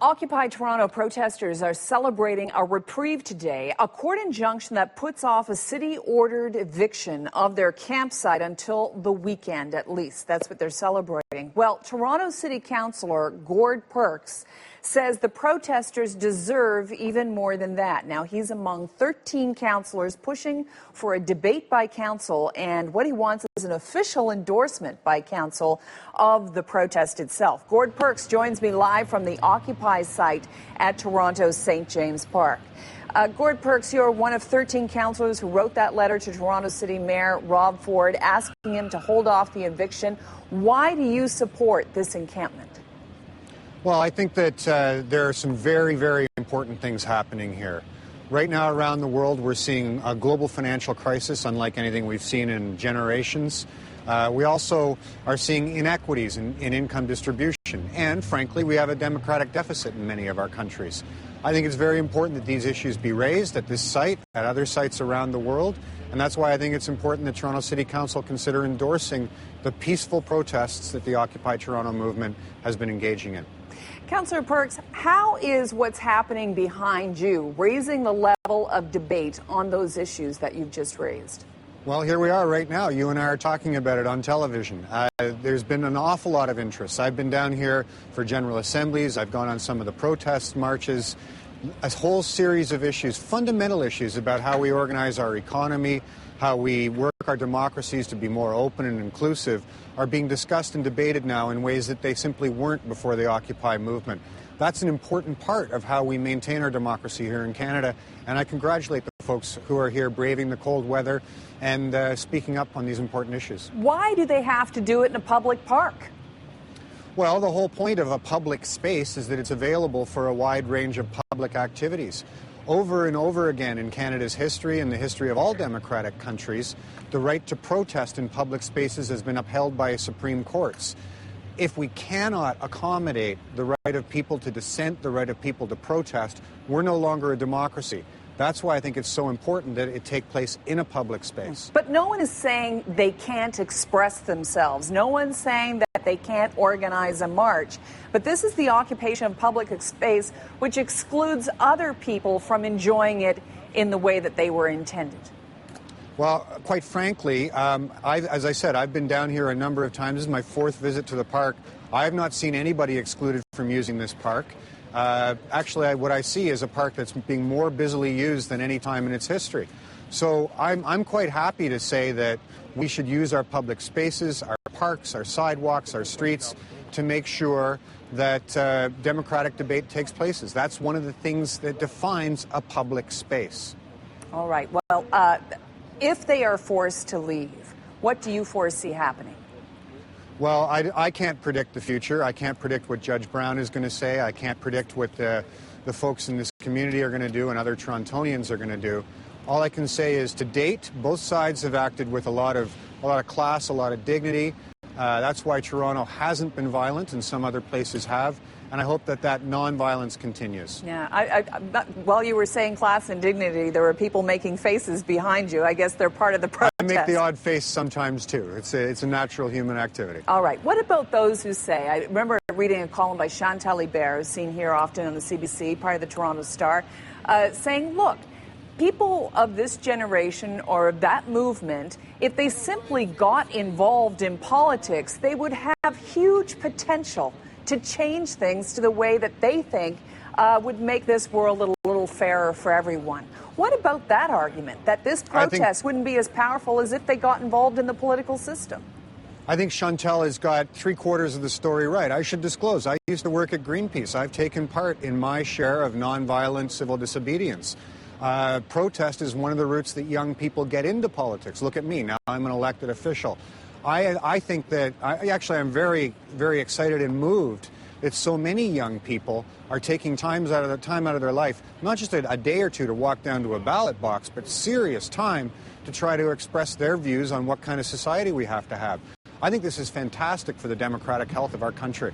Occupy Toronto protesters are celebrating a reprieve today, a court injunction that puts off a city-ordered eviction of their campsite until the weekend at least. That's what they're celebrating. Well, Toronto City Councillor Gord Perks says the protesters deserve even more than that. Now, he's among 13 councillors pushing for a debate by council, and what he wants is an official endorsement by council of the protest itself. Gord Perks joins me live from the Occupy site at Toronto's St. James Park. Gord Perks, you're one of 13 councillors who wrote that letter to Toronto City Mayor Rob Ford asking him to hold off the eviction. Why do you support this encampment? Well, I think that there are some very, very important things happening here. Right now around the world, we're seeing a global financial crisis unlike anything we've seen in generations. We also are seeing inequities in income distribution. And frankly, we have a democratic deficit in many of our countries. I think it's very important that these issues be raised at this site, at other sites around the world. And that's why I think it's important that Toronto City Council consider endorsing the peaceful protests that the Occupy Toronto movement has been engaging in. Councillor Perks, how is what's happening behind you raising the level of debate on those issues that you've just raised? Well, here we are right now. You and I are talking about it on television. There's been an awful lot of interest. I've been down here for General Assemblies. I've gone on some of the protest marches. A whole series of issues, fundamental issues about how we organize our economy, how we work our democracies to be more open and inclusive, are being discussed and debated now in ways that they simply weren't before the Occupy movement. That's an important part of how we maintain our democracy here in Canada, and I congratulate the folks who are here braving the cold weather and speaking up on these important issues. Why do they have to do it in a public park? Well, the whole point of a public space is that it's available for a wide range of public activities. Over and over again in Canada's history and the history of all democratic countries, the right to protest in public spaces has been upheld by Supreme Courts. If we cannot accommodate the right of people to dissent, the right of people to protest, we're no longer a democracy. That's why I think it's so important that it take place in a public space. But no one is saying they can't express themselves. No one's saying that they can't organize a march. But this is the occupation of public space, which excludes other people from enjoying it in the way that they were intended. Well, quite frankly, as I said, I've been down here a number of times. This is my fourth visit to the park. I have not seen anybody excluded from using this park. Actually, what I see is a park that's being more busily used than any time in its history. So I'm quite happy to say that we should use our public spaces, our parks, our sidewalks, our streets to make sure that democratic debate takes place. That's one of the things that defines a public space. All right. Well, if they are forced to leave, what do you foresee happening? Well, I can't predict the future. I can't predict what Judge Brown is going to say. I can't predict what the folks in this community are going to do and other Torontonians are going to do. All I can say is, to date, both sides have acted with a lot of class, a lot of dignity. That's why Toronto hasn't been violent, and some other places have. And I hope that nonviolence continues. Yeah, while you were saying class and dignity, there were people making faces behind you. I guess they're part of the protest. I make the odd face sometimes, too. It's a natural human activity. All right. What about those who say, I remember reading a column by Chantal Hébert, who's seen here often on the CBC, part of the Toronto Star, saying, look, people of this generation or of that movement, if they simply got involved in politics, they would have huge potential to change things to the way that they think would make this world a little fairer for everyone. What about that argument, that this protest wouldn't be as powerful as if they got involved in the political system? I think Chantal has got three-quarters of the story right. I should disclose, I used to work at Greenpeace. I've taken part in my share of nonviolent civil disobedience. Protest is one of the routes that young people get into politics. Look at me, now I'm an elected official. I think that, I'm very, very excited and moved that so many young people are taking time out of their life, not just a day or two to walk down to a ballot box, but serious time to try to express their views on what kind of society we have to have. I think this is fantastic for the democratic health of our country.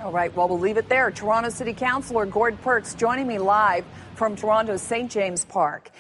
All right, well, we'll leave it there. Toronto City Councillor Gord Perks joining me live from Toronto's St. James Park.